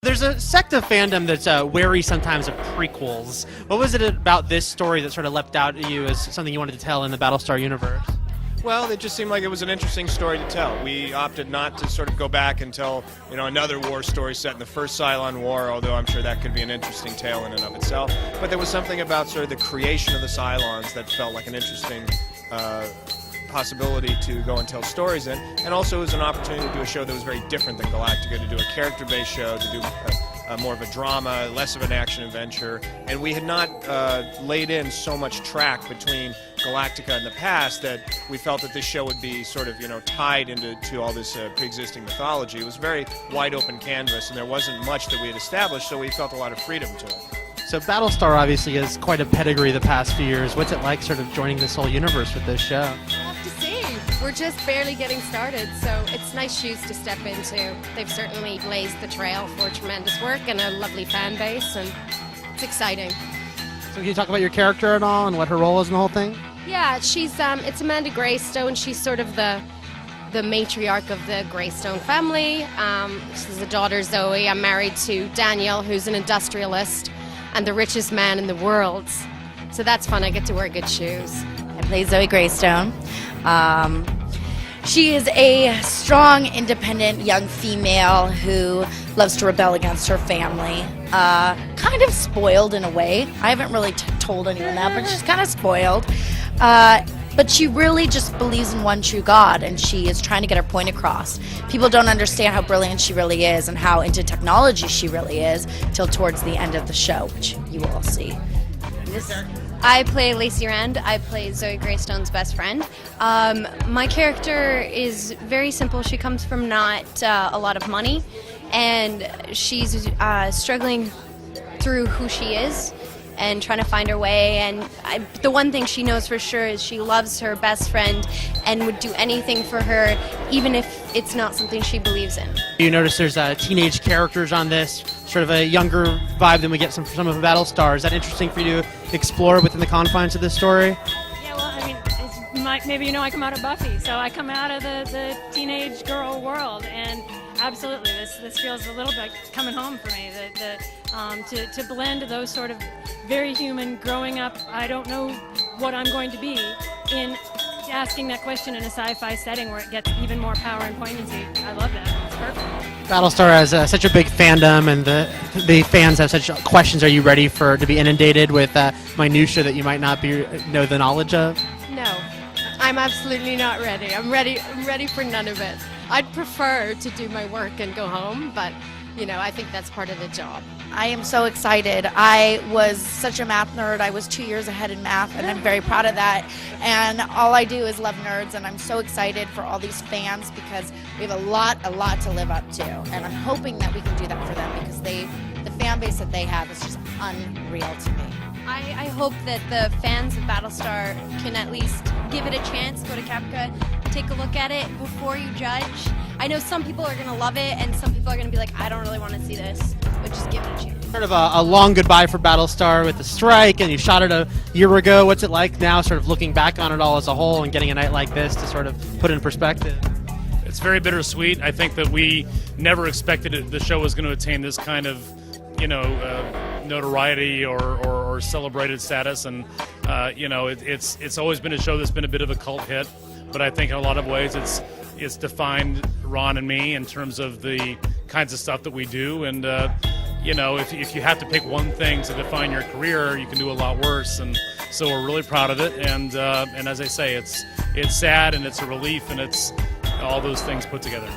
There's a sect of fandom that's wary sometimes of prequels. What was it about this story that sort of leapt out at you as something you wanted to tell in the Battlestar universe? Well, it just seemed like it was an interesting story to tell. We opted not to sort of go back and tell, another war story set in the first Cylon War, although I'm sure that could be an interesting tale in and of itself. But there was something about sort of the creation of the Cylons that felt like an interesting possibility to go and tell stories in, and also it was an opportunity to do a show that was very different than Galactica, to do a character-based show, to do more of a drama, less of an action adventure, and we had not laid in so much track between Galactica and the past that we felt that this show would be sort of, tied into all this pre-existing mythology. It was a very wide-open canvas, and there wasn't much that we had established, so we felt a lot of freedom to it. So Battlestar obviously has quite a pedigree the past few years. What's it like sort of joining this whole universe with this show? We'll have to see. We're just barely getting started, so it's nice shoes to step into. They've certainly blazed the trail for tremendous work and a lovely fan base, and it's exciting. So can you talk about your character at all and what her role is in the whole thing? Yeah, she's it's Amanda Greystone. She's sort of the matriarch of the Greystone family. She's a daughter, Zoe. I'm married to Daniel, who's an industrialist and the richest man in the world. So that's fun. I get to wear good shoes. I play Zoe Greystone. She is a strong, independent young female who loves to rebel against her family. Kind of spoiled in a way. I haven't really told anyone that, but she's kind of spoiled. But she really just believes in one true God, and she is trying to get her point across. People don't understand how brilliant she really is and how into technology she really is till towards the end of the show, which you will see. I play Lacey Rand. I play Zoe Greystone's best friend. My character is very simple. She comes from not a lot of money, and she's struggling through who she is and trying to find her way. And the one thing she knows for sure is she loves her best friend and would do anything for her, even if it's not something she believes in. You notice there's teenage characters on this, sort of a younger vibe than we get some of Battlestar. Is that interesting for you to explore within the confines of this story? Yeah, well, I mean, maybe I come out of Buffy, so I come out of the teenage girl world, and absolutely, this feels a little bit coming home for me. To blend those sort of very human, growing up, I don't know what I'm going to be, in asking that question in a sci-fi setting where it gets even more power and poignancy. I love that. It's perfect. Battlestar has such a big fandom, and the fans have such questions. Are you ready to be inundated with minutia that you might not know the knowledge of? No, I'm absolutely not ready. I'm ready for none of it. I'd prefer to do my work and go home, but I think that's part of the job. I am so excited. I was such a math nerd. I was 2 years ahead in math, and I'm very proud of that. And all I do is love nerds, and I'm so excited for all these fans because we have a lot to live up to. And I'm hoping that we can do that for them because the fan base that they have is just unreal to me. I hope that the fans of Battlestar can at least give it a chance, go to Caprica, take a look at it before you judge. I know some people are going to love it, and some people are going to be like, I don't really want to see this, but just give it a chance. Sort of a long goodbye for Battlestar with the strike, and you shot it a year ago. What's it like now, sort of looking back on it all as a whole and getting a night like this to sort of put it in perspective? It's very bittersweet. I think that we never expected the show was going to attain this kind of, notoriety or celebrated status, and it's always been a show that's been a bit of a cult hit. But I think in a lot of ways it's defined Ron and me in terms of the kinds of stuff that we do. And if you have to pick one thing to define your career, you can do a lot worse. And so we're really proud of it. And as I say, it's sad and it's a relief and it's all those things put together.